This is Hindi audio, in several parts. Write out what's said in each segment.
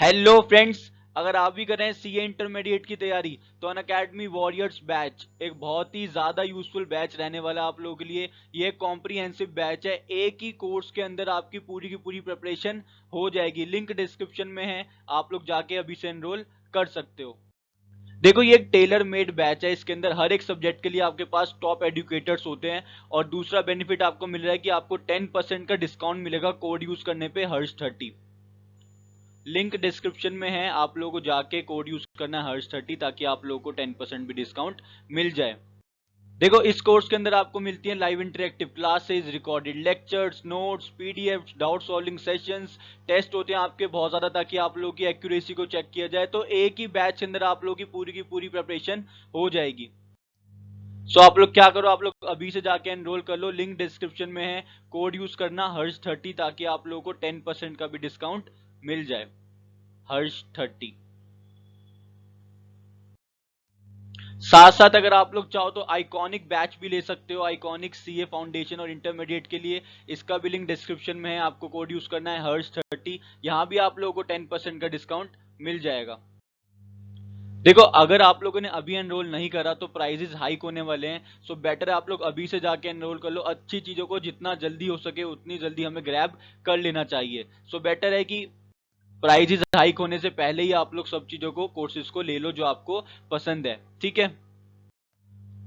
हेलो फ्रेंड्स, अगर आप भी कर रहे हैं सीए इंटरमीडिएट की तैयारी तो अनअकैडमी वॉरियर्स बैच एक बहुत ही ज्यादा यूजफुल बैच रहने वाला है आप लोगों के लिए। ये कॉम्प्रिहेंसिव बैच है, एक ही कोर्स के अंदर आपकी पूरी की पूरी प्रिपरेशन हो जाएगी। लिंक डिस्क्रिप्शन में है, आप लोग जाके अभी से एनरोल कर सकते हो। देखो, ये एक टेलर मेड बैच है, इसके अंदर हर एक सब्जेक्ट के लिए आपके पास टॉप एडुकेटर्स होते हैं। और दूसरा बेनिफिट आपको मिल रहा है कि आपको 10% का डिस्काउंट मिलेगा कोड यूज करने पे हर्ष30। लिंक डिस्क्रिप्शन में है, आप लोगों को जाके कोड यूज करना है हर्ष30 ताकि आप लोगों को 10% भी डिस्काउंट मिल जाए। देखो, इस कोर्स के अंदर आपको मिलती है live interactive classes, recorded lectures, notes, PDF, doubt solving sessions, test होते हैं आपके बहुत ज्यादा ताकि आप लोगों की एक्यूरेसी को चेक किया जाए। तो एक ही बैच के अंदर आप लोगों की पूरी प्रिपरेशन हो जाएगी। सो आप लोग क्या करो, आप लोग अभी से जाके एनरोल कर लो, लिंक डिस्क्रिप्शन में है। कोड यूज करना हर्ष30 ताकि आप लोगों को 10% का भी डिस्काउंट मिल जाए। हर्ष30। साथ साथ अगर आप लोग चाहो तो आइकॉनिक बैच भी ले सकते हो, आइकॉनिक सीए फाउंडेशन और इंटरमीडिएट के लिए। इसका भी लिंक डिस्क्रिप्शन में है, आपको कोड यूज करना है हर्ष30। यहाँ भी आप लोगों को 10% का डिस्काउंट मिल जाएगा। देखो, अगर आप लोगों ने अभी एनरोल नहीं करा तो प्राइजेस हाइक होने वाले हैं। सो बेटर है आप लोग अभी से जाके एनरोल कर लो। अच्छी चीजों को जितना जल्दी हो सके उतनी जल्दी हमें ग्रैब कर लेना चाहिए। सो बेटर है कि प्राइजेस हाइक होने से पहले ही आप लोग सब चीजों को, कोर्सेज को ले लो जो आपको पसंद है। ठीक है।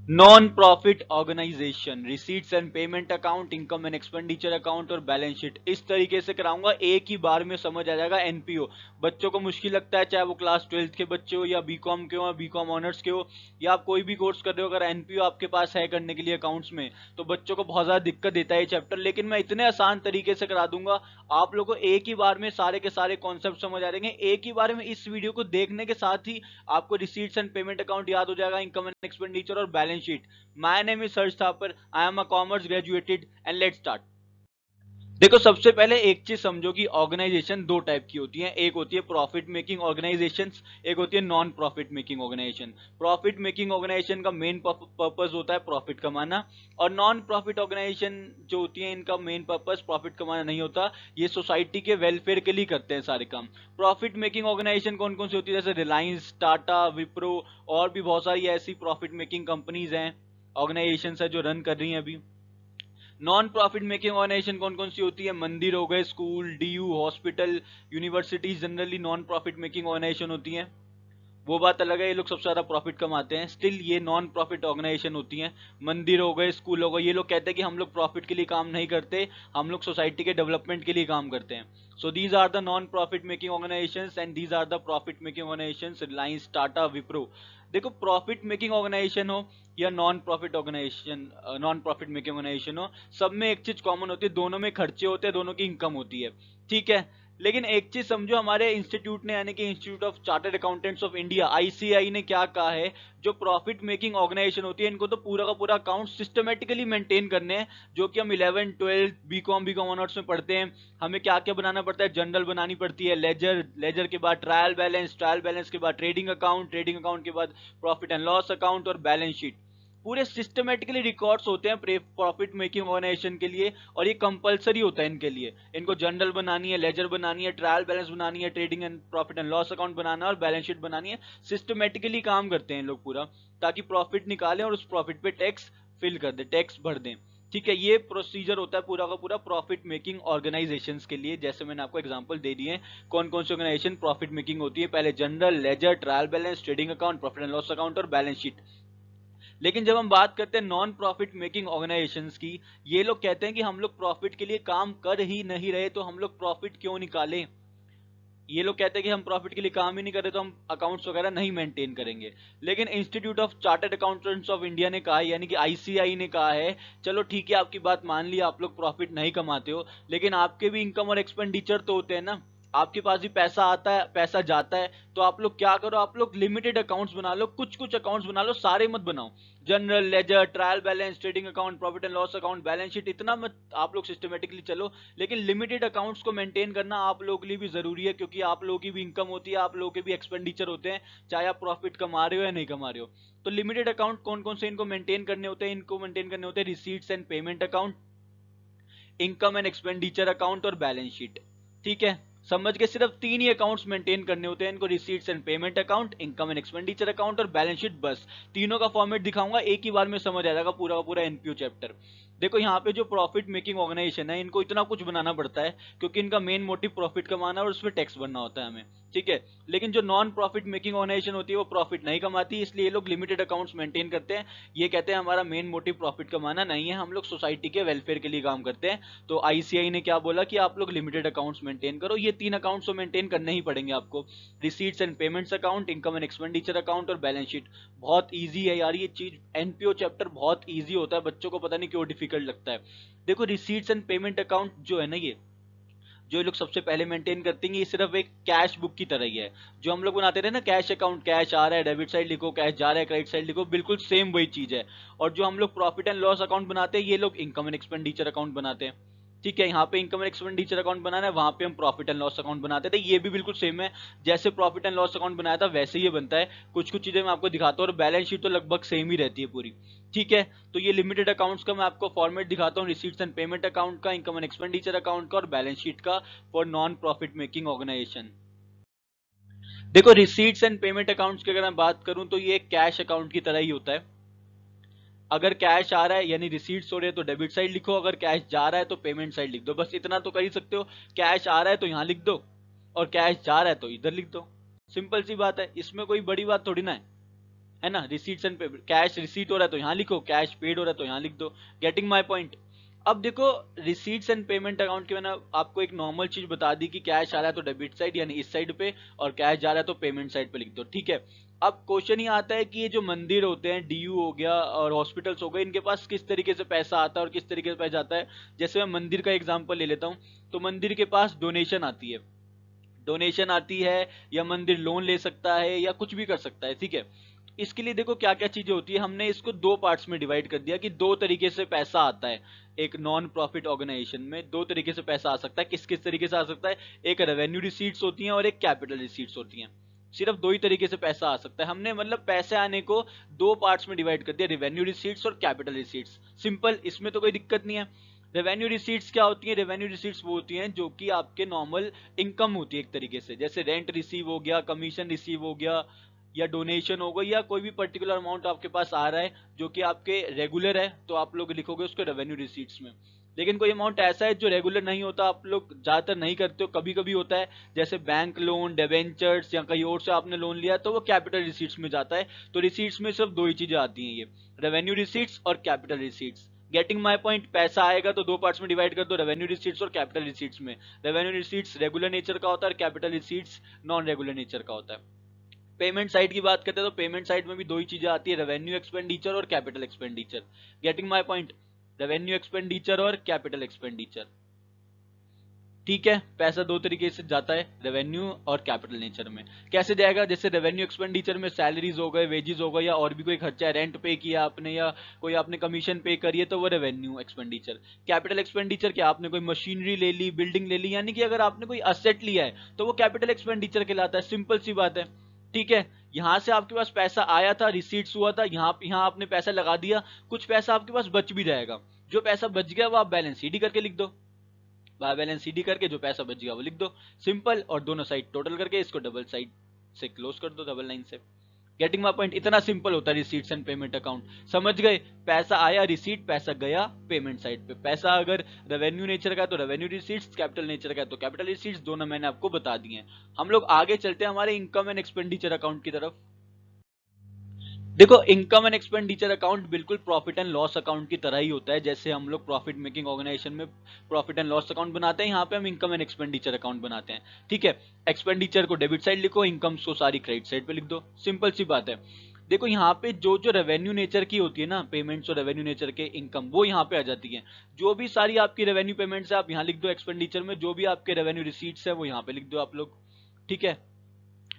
Non profit organisation, receipts and payment account, income and expenditure account और बैलेंस शीट इस तरीके से कराऊंगा, एक ही बार में समझ आ जाएगा। एनपीओ बच्चों को मुश्किल लगता है, चाहे वो क्लास 12th के बच्चे हो या बीकॉम के हो या बीकॉम ऑनर्स के हो या आप कोई भी कोर्स कर रहे हो, अगर एनपीओ आपके पास है करने के लिए अकाउंट्स में, तो बच्चों को बहुत ज्यादा दिक्कत देता है ये चैप्टर। लेकिन मैं इतने आसान तरीके से करा दूंगा, आप लोगों को एक ही बार में सारे के सारे कॉन्सेप्ट समझ आ जाएंगे। एक ही बार में इस वीडियो को देखने के साथ ही आपको रिसीट्स एंड पेमेंट अकाउंट याद हो जाएगा, इनकम एंड एक्सपेंडिचर और balance sheet. My name is Harsh Thapar. I am a commerce graduated and let's start. देखो, सबसे पहले एक चीज समझो कि ऑर्गेनाइजेशन दो टाइप की होती है। एक होती है प्रॉफिट मेकिंग ऑर्गेनाइजेशन, एक होती है non profit making organisation. Profit making organisation का मेन पर्पस होता है प्रॉफिट कमाना, और नॉन प्रॉफिट ऑर्गेनाइजेशन जो होती है इनका मेन पर्पस प्रॉफिट कमाना नहीं होता। ये सोसाइटी के वेलफेयर के लिए करते हैं सारे काम। प्रॉफिट मेकिंग ऑर्गेनाइजेशन कौन कौन सी होती है, जैसे रिलायंस, टाटा, विप्रो और भी बहुत सारी ऐसी प्रॉफिट मेकिंग कंपनीज हैं, ऑर्गेनाइजेशन है जो रन कर रही हैं अभी। नॉन प्रॉफिट मेकिंग ऑर्गेनाइजेशन कौन कौन सी होती है, मंदिर हो गए, school, DU, hospital, universities generally non profit making organisation होती हैं। वो बात अलग है, ये लोग सबसे ज्यादा प्रॉफिट कमाते हैं, स्टिल ये नॉन प्रॉफिट ऑर्गेनाइजेशन होती हैं। मंदिर हो गए, स्कूल हो गए, ये लोग कहते हैं कि हम लोग प्रॉफिट के लिए काम नहीं करते, हम लोग सोसाइटी के डेवलपमेंट के लिए काम करते हैं। So these are the non profit making organisations and these are the profit making organisations, Reliance, Tata, Wipro. देखो, प्रॉफिट मेकिंग ऑर्गेनाइजेशन हो या non profit organisation, non profit making organisation हो, सब में एक चीज कॉमन होती है, दोनों में खर्चे होते हैं, दोनों की इनकम होती है। ठीक है। लेकिन एक चीज समझो, हमारे इंस्टीट्यूट ने यानी कि institute of chartered accountants of India ICI ने क्या कहा है, जो प्रॉफिट मेकिंग ऑर्गेनाइजेशन होती है इनको तो पूरा का पूरा अकाउंट सिस्टमेटिकली मेंटेन करने हैं, जो कि हम 11 12 बीकॉम ऑनर्स में पढ़ते हैं। हमें क्या क्या बनाना पड़ता है, जनरल बनानी पड़ती है, लेजर, लेजर के बाद ट्रायल बैलेंस के बाद ट्रेडिंग अकाउंट के बाद प्रॉफिट एंड लॉस अकाउंट और बैलेंस शीट। पूरे सिस्टमेटिकली रिकॉर्ड्स होते हैं प्रॉफिट मेकिंग ऑर्गेनाइजेशन के लिए, और ये कंपलसरी होता है इनके लिए। इनको जनरल बनानी है, लेजर बनानी है, ट्रायल बैलेंस बनानी है, trading and profit and loss account बनाना है और बैलेंस शीट बनानी है। सिस्टमेटिकली काम करते हैं लोग पूरा, ताकि प्रॉफिट निकालें और उस प्रॉफिट पे टैक्स फिल कर दे, टैक्स भर दें। ठीक है, ये प्रोसीजर होता है पूरा का पूरा प्रॉफिट मेकिंग ऑर्गेनाइजेशंस के लिए। जैसे मैंने आपको एग्जांपल दे दिए कौन कौन सी ऑर्गेनाइजेशन प्रॉफिट मेकिंग होती है, पहले journal, ledger, trial balance, trading account, profit and loss account और बैलेंस शीट। लेकिन जब हम बात करते हैं नॉन प्रॉफिट मेकिंग ऑर्गेनाइजेशंस की, ये लोग कहते हैं कि हम लोग प्रॉफिट के लिए काम कर ही नहीं रहे तो हम लोग प्रॉफिट क्यों निकालें। ये लोग कहते हैं कि हम प्रॉफिट के लिए काम ही नहीं कर रहे तो हम अकाउंट्स वगैरह नहीं मेंटेन करेंगे। लेकिन institute of chartered accountants of India ने कहा है, यानी कि आईसीआई ने कहा है, चलो ठीक है आपकी बात मान ली, आप लोग प्रॉफिट नहीं कमाते हो, लेकिन आपके भी इनकम और एक्सपेंडिचर तो होते हैं ना, आपके पास भी पैसा आता है, पैसा जाता है। तो आप लोग क्या करो, आप लोग लिमिटेड अकाउंट्स बना लो, कुछ कुछ अकाउंट्स बना लो, सारे मत बनाओ। Journal, ledger, trial balance, trading account, profit and loss account, balance sheet, इतना मत आप लोग सिस्टमेटिकली चलो। लेकिन लिमिटेड अकाउंट्स को मेंटेन करना आप लोगों के लिए भी जरूरी है, क्योंकि आप लोगों की भी इनकम होती है, आप लोगों के भी एक्सपेंडिचर होते हैं, चाहे आप प्रॉफिट कमा रहे हो या नहीं कमा रहे हो। तो लिमिटेड अकाउंट कौन कौन से इनको मेंटेन करने होते हैं, इनको मेंटेन करने होते हैं receipts and payment account, income and expenditure account और बैलेंस शीट। ठीक है। समझ के, सिर्फ 3 ही अकाउंट्स मेंटेन करने होते हैं इनको, receipts and payment account, income and expenditure account और बैलेंस शीट। बस तीनों का फॉर्मेट दिखाऊंगा, एक ही बार में समझ आ जाएगा पूरा का पूरा एनपीओ चैप्टर। देखो यहाँ पे जो प्रॉफिट मेकिंग ऑर्गेनाइजेशन है, इनको इतना कुछ बनाना पड़ता है क्योंकि इनका मेन मोटिव प्रॉफिट कमाना और उसमें टैक्स भरना होता है हमें, ठीक है। लेकिन जो नॉन प्रॉफिट मेकिंग ऑर्गेनाइजेशन होती है वो प्रॉफिट नहीं कमाती, इसलिए ये लोग लिमिटेड अकाउंट्स मेंटेन करते हैं। ये कहते हैं हमारा मेन मोटिव प्रॉफिट कमाना नहीं है, हम लोग सोसाइटी के वेलफेयर के लिए काम करते हैं। तो आईसीआई ने क्या बोला कि आप लोग लिमिटेड अकाउंट्स मेंटेन करो। ये 3 अकाउंट्स तो मेंटेन करने ही पड़ेंगे आपको, receipts and payments account, income and expenditure account और बैलेंस शीट। बहुत ईजी है यार ये चीज, एनपीओ चैप्टर बहुत ईजी होता है, बच्चों को पता नहीं क्यों डिफिकल्ट लगता है। देखो रिसीट्स एंड पेमेंट अकाउंट जो है ना, ये जो लोग सबसे पहले मेंटेन करते हैं, ये सिर्फ एक कैश बुक की तरह ही है। जो हम लोग बनाते थे ना कैश अकाउंट, कैश आ रहा है डेबिट साइड लिखो, कैश जा रहा है क्रेडिट साइड लिखो, बिल्कुल सेम वही चीज है। और जो हम लोग प्रॉफिट एंड लॉस अकाउंट बनाते हैं, ये लोग इनकम एंड एक्सपेंडिचर अकाउंट बनाते हैं, ठीक है। यहाँ पे इनकम एंड एक्सपेंडिचर अकाउंट बनाना है, वहां पे हम प्रॉफिट एंड लॉस अकाउंट बनाते थे। ये भी बिल्कुल सेम है, जैसे प्रॉफिट एंड लॉस अकाउंट बनाया था वैसे ही बनता है। कुछ कुछ चीजें मैं आपको दिखाता हूँ, और बैलेंस शीट तो लगभग सेम ही रहती है पूरी, ठीक है। तो ये लिमिटेड अकाउंट्स का मैं आपको फॉर्मेट दिखाता हूँ, रिसीट्स एंड पेमेंट अकाउंट का, इनकम एंड एक्सपेंडिचर अकाउंट का और बैलेंस शीट का for non profit making organisation. देखो रिसीट्स एंड पेमेंट अकाउंट्स की अगर मैं बात करूं तो ये कैश अकाउंट की तरह ही होता है। अगर कैश आ रहा है यानी रिसीट्स हो रहे हैं तो डेबिट साइड लिखो, अगर कैश जा रहा है तो पेमेंट साइड लिख दो, बस इतना तो कर ही सकते हो। कैश आ रहा है तो यहाँ लिख दो और कैश जा रहा है तो इधर लिख दो, सिंपल सी बात है, इसमें कोई बड़ी बात थोड़ी ना है ना। Receipts and payment, cash receipt हो रहा है तो यहाँ लिखो, कैश पेड हो रहा है तो यहाँ लिख दो। Getting my point. अब देखो रिसीट्स एंड पेमेंट अकाउंट की मैंने आपको एक नॉर्मल चीज बता दी कि कैश आ रहा है तो डेबिट साइड यानी इस साइड पे, और कैश जा रहा है तो पेमेंट साइड पे लिख दो, ठीक है। अब क्वेश्चन ये आता है कि ये जो मंदिर होते हैं, डीयू हो गया और हॉस्पिटल्स हो गए, इनके पास किस तरीके से पैसा आता है और किस तरीके से पैसा जाता है। जैसे मैं मंदिर का एग्जाम्पल ले लेता हूँ, तो मंदिर के पास डोनेशन आती है, डोनेशन आती है, या मंदिर लोन ले सकता है या कुछ भी कर सकता है, ठीक है। इसके लिए देखो क्या क्या चीजें होती है, हमने इसको 2 पार्ट्स में डिवाइड कर दिया कि 2 तरीके से पैसा आता है। एक नॉन प्रॉफिट ऑर्गेनाइजेशन में 2 तरीके से पैसा आ सकता है। किस किस तरीके से आ सकता है? एक रेवेन्यू रिसीट्स होती हैं और एक कैपिटल रिसीट्स होती हैं। सिर्फ 2 ही तरीके से पैसा आ सकता है। हमने मतलब पैसे आने को 2 पार्ट्स में डिवाइड कर दिया, रेवेन्यू रिसीट्स और कैपिटल रिसीट्स। सिंपल, इसमें तो कोई दिक्कत नहीं है। रेवेन्यू रिसीट्स क्या होती है? रेवेन्यू रिसीट्स वो होती हैं जो कि आपके नॉर्मल इनकम होती है एक तरीके से, जैसे रेंट रिसीव हो गया, कमीशन रिसीव हो गया, या डोनेशन हो गई, या कोई भी पर्टिकुलर अमाउंट आपके पास आ रहा है जो कि आपके रेगुलर है, तो आप लोग लिखोगे उसको रेवेन्यू रिसीट्स में। लेकिन कोई अमाउंट ऐसा है जो रेगुलर नहीं होता, आप लोग ज्यादातर नहीं करते हो, कभी कभी होता है, जैसे बैंक लोन, डिबेंचर्स या कहीं और से आपने लोन लिया, तो वो कैपिटल रिसीट्स में जाता है। तो रिसीट्स में सिर्फ 2 ही चीजें आती हैं, ये रेवेन्यू रिसीट्स और capital receipts. Getting my point. पैसा आएगा तो 2 पार्ट्स में डिवाइड कर दो, रेवेन्यू रिसीट्स और कैपिटल रिसीट्स में। रेवेन्यू रिसीट्स रेगुलर नेचर का होता है और capital receipts non regular nature का होता है। पेमेंट साइड की बात करते हैं तो पेमेंट साइड में भी 2 ही चीजें आती है, रेवेन्यू एक्सपेंडिचर और capital expenditure. Getting my point. Revenue expenditure और कैपिटल एक्सपेंडिचर, ठीक है। पैसा 2 तरीके से जाता है, रेवेन्यू और कैपिटल नेचर में। कैसे जाएगा? जैसे रेवेन्यू एक्सपेंडिचर में सैलरीज हो गए, वेजेस हो गए, या और भी कोई खर्चा है, रेंट पे किया आपने या कोई आपने कमीशन पे करी है, तो वो रेवेन्यू एक्सपेंडिचर। कैपिटल एक्सपेंडिचर क्या? आपने कोई मशीनरी ले ली, बिल्डिंग ले ली, यानी कि अगर आपने कोई असेट लिया है तो वो कैपिटल एक्सपेंडिचर कहलाता है, सिंपल सी बात है, ठीक है। यहां से आपके पास पैसा आया था, रिसीट्स हुआ था, यहाँ आपने पैसा लगा दिया, कुछ पैसा आपके पास बच भी जाएगा। जो पैसा बच गया वो आप बैलेंस शीट करके लिख दो, बैलेंस सीडी करके जो पैसा बच गया वो लिख दो, सिंपल। और दोनों साइड टोटल करके इसको डबल साइड से क्लोज कर दो, डबल लाइन से। Getting my point. इतना सिंपल होता है रिसीट्स एंड पेमेंट अकाउंट, समझ गए? पैसा आया रिसीट, पैसा गया पेमेंट साइड पे। पैसा अगर रेवेन्यू नेचर का है तो रेवेन्यू रिसीट्स, कैपिटल नेचर का है तो कैपिटल रिसीट्स, दोनों मैंने आपको बता दिए हैं। हम लोग आगे चलते हैं हमारे इनकम एंड एक्सपेंडिचर अकाउंट की तरफ। देखो इनकम एंड एक्सपेंडिचर अकाउंट बिल्कुल प्रॉफिट एंड लॉस अकाउंट की तरह ही होता है। जैसे हम लोग प्रॉफिट मेकिंग ऑर्गेनाइजेशन में प्रॉफिट एंड लॉस अकाउंट बनाते हैं, यहाँ पे हम इनकम एंड एक्सपेंडिचर अकाउंट बनाते हैं, ठीक है। एक्सपेंडिचर को डेबिट साइड लिखो, इनकम्स को सारी क्रेडिट साइड पे लिख दो, सिंपल सी बात है। देखो यहाँ पे जो जो रेवेन्यू नेचर की होती है ना, पेमेंट्स और रेवेन्यू नेचर के इनकम, वो यहाँ पे आ जाती है। जो भी सारी आपकी रेवेन्यू पेमेंट्स है आप यहाँ लिख दो एक्सपेंडिचर में, जो भी आपके रेवेन्यू रिसीट्स है वो यहाँ पे लिख दो आप लोग, ठीक है।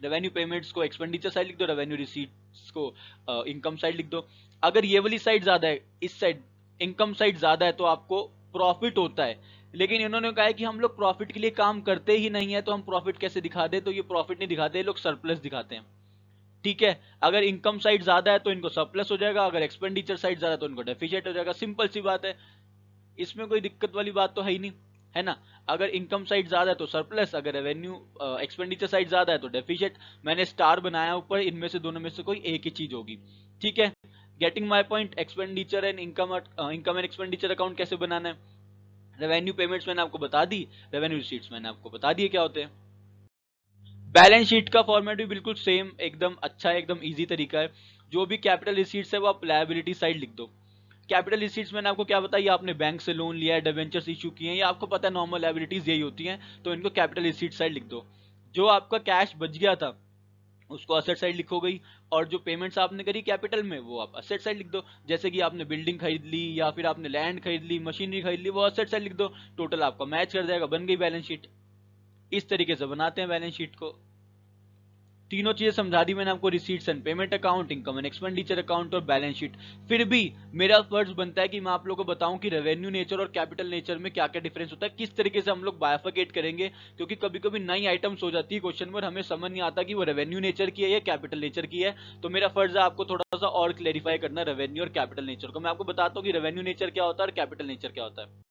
रेवेन्यू पेमेंट्स को एक्सपेंडिचर साइड लिख दो, रेवेन्यू रिसीट्स को इनकम साइड लिख दो। अगर ये वाली साइड ज्यादा है, इस साइड इनकम साइड ज्यादा है, तो आपको प्रॉफिट होता है। लेकिन इन्होंने कहा है कि हम लोग प्रॉफिट के लिए काम करते ही नहीं है, तो हम प्रॉफिट कैसे दिखा दे? तो ये प्रॉफिट नहीं दिखाते, ये लोग सरप्लस दिखाते हैं, ठीक है। अगर इनकम साइड ज्यादा है तो इनको सरप्लस हो जाएगा, अगर एक्सपेंडिचर साइड ज्यादा तो इनको डेफिसिट हो जाएगा, सिंपल सी बात है। इसमें कोई दिक्कत वाली बात तो है ही नहीं, है ना। अगर इनकम साइड ज्यादा है तो सरप्लस, अगर रेवेन्यू एक्सपेंडिचर साइड ज्यादा है तो डेफिसिट। मैंने स्टार बनाया ऊपर, इनमें से दोनों में से कोई एक ही चीज होगी। ठीक है, getting my point. Expenditure and income and expenditure account कैसे बनाना है? रेवेन्यू पेमेंट्स मैंने आपको बता दी, रेवेन्यू रिसीट्स मैंने आपको बता दिए क्या होते हैं। बैलेंस शीट का फॉर्मेट भी बिल्कुल सेम, एकदम अच्छा है, एकदम इजी तरीका है। जो भी कैपिटल रिसीट्स है वो आप लायबिलिटी साइड लिख दो। कैपिटल रिसीट्स मैंने आपको क्या बताया, आपने बैंक से लोन लिया है, डिबेंचर्स इशू किए हैं, या आपको पता है नॉर्मल लायबिलिटीज यही होती हैं, तो इनको कैपिटल रिसीट साइड लिख दो। जो आपका कैश बच गया था उसको असेट साइड लिखो गई, और जो पेमेंट्स आपने करी कैपिटल में वो आप असेट साइड लिख दो। जैसे कि आपने बिल्डिंग खरीद ली या फिर आपने लैंड खरीद ली, मशीनरी खरीद ली, वो असेट साइड लिख दो। टोटल आपका मैच कर जाएगा, बन गई बैलेंस शीट। इस तरीके से बनाते हैं बैलेंस शीट को। तीनों चीजें समझा दी मैंने आपको, receipts and payment account, income and expenditure account और बैलेंस शीट। फिर भी मेरा फर्ज बनता है कि मैं आप लोगों को बताऊं कि रेवेन्यू नेचर और कैपिटल नेचर में क्या क्या डिफरेंस होता है, किस तरीके से हम लोग बायफिकेट करेंगे। क्योंकि कभी कभी नई आइटम्स हो जाती है क्वेश्चन पर, हमें समझ नहीं आता कि वो रेवेन्यू नेचर की है या कैपिटल नेचर की है। तो मेरा फर्ज है आपको थोड़ा सा और क्लेरिफाई करना रेवेन्यू और कैपिटल नेचर को। मैं आपको बताता हूँ कि रेवेन्यू नेचर क्या होता है और कैपिटल नेचर क्या होता है।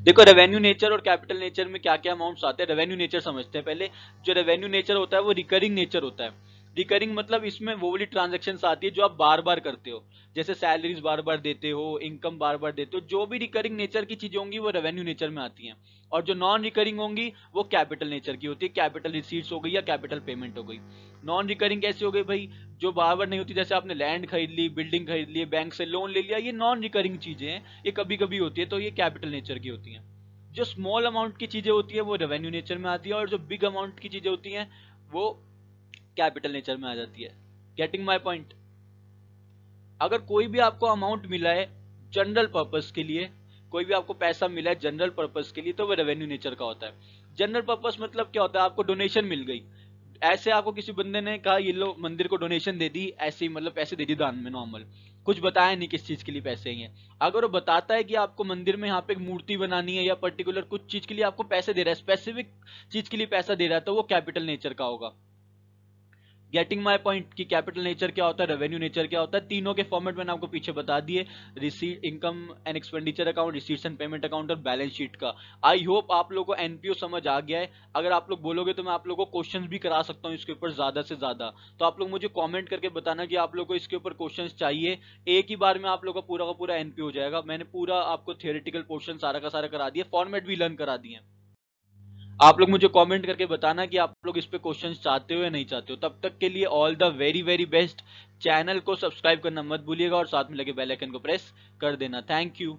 देखो, रेवेन्यू नेचर और कैपिटल नेचर में क्या क्या अमाउंट्स आते हैं। रेवेन्यू नेचर समझते हैं पहले। जो रेवेन्यू नेचर होता है वो रिकरिंग नेचर होता है। रिकरिंग मतलब इसमें वो वाली ट्रांजेक्शन आती है जो आप बार बार करते हो, जैसे सैलरीज बार बार देते हो, इनकम बार बार देते हो। जो भी रिकरिंग नेचर की चीजें होंगी वो रेवेन्यू नेचर में आती हैं। और जो नॉन रिकरिंग होंगी वो कैपिटल नेचर की होती है। कैपिटल रिसीट्स हो गई या कैपिटल पेमेंट हो गई। नॉन रिकरिंग कैसी हो गई भाई? जो बार बार नहीं होती, जैसे आपने लैंड खरीद ली, बिल्डिंग खरीद ली, बैंक से लोन ले लिया, ये नॉन रिकरिंग चीजें हैं, ये कभी कभी होती है, तो ये कैपिटल नेचर की होती हैं। जो स्मॉल अमाउंट की चीजें होती है वो रेवेन्यू नेचर में आती है, और जो बिग अमाउंट की चीजें होती हैं वो कैपिटल नेचर में आ जाती है। Getting my point? अगर कोई भी आपको अमाउंट मिला है जनरल पर्पस के लिए, कोई भी आपको पैसा मिला है जनरल पर्पस के लिए, तो वो रेवेन्यू नेचर का होता है। जनरल पर्पस मतलब क्या होता है? आपको डोनेशन मिल गई, ऐसे आपको किसी बंदे ने कहा ये लो मंदिर को डोनेशन दे दी, ऐसे ही मतलब पैसे दे दी दान में, नॉर्मल कुछ बताया नहीं किस चीज के लिए पैसे हैं। अगर वो बताता है कि आपको मंदिर में यहाँ पे एक मूर्ति बनानी है या पर्टिकुलर कुछ चीज के लिए आपको पैसे दे रहा है, स्पेसिफिक चीज के लिए पैसा दे रहा है, तो वो कैपिटल नेचर का होगा। गेटिंग माय पॉइंट कि कैपिटल नेचर क्या होता है, रेवेन्यू नेचर क्या होता है। तीनों के फॉर्मेट मैंने आपको पीछे बता दिए, receipt, income and expenditure account, receipts and payment account और बैलेंस शीट का। आई होप आप लोगों को एनपीओ समझ आ गया है। अगर आप लोग बोलोगे तो मैं आप लोगों को क्वेश्चंस भी करा सकता हूँ इसके ऊपर ज्यादा से ज्यादा। तो आप लोग मुझे कॉमेंट करके बताना कि आप लोग को इसके ऊपर क्वेश्चन चाहिए। एक ही बार में आप लोग का पूरा एनपीओ हो जाएगा। मैंने पूरा आपको थियोरेटिकल पोर्शन सारा का सारा करा दिया, फॉर्मेट भी लर्न करा दिए। आप लोग मुझे कमेंट करके बताना कि आप लोग इस पे क्वेश्चंस चाहते हो या नहीं चाहते हो। तब तक के लिए all the very very best. Channel को सब्सक्राइब करना मत भूलिएगा और साथ में लगे बेल आइकन को प्रेस कर देना। Thank you.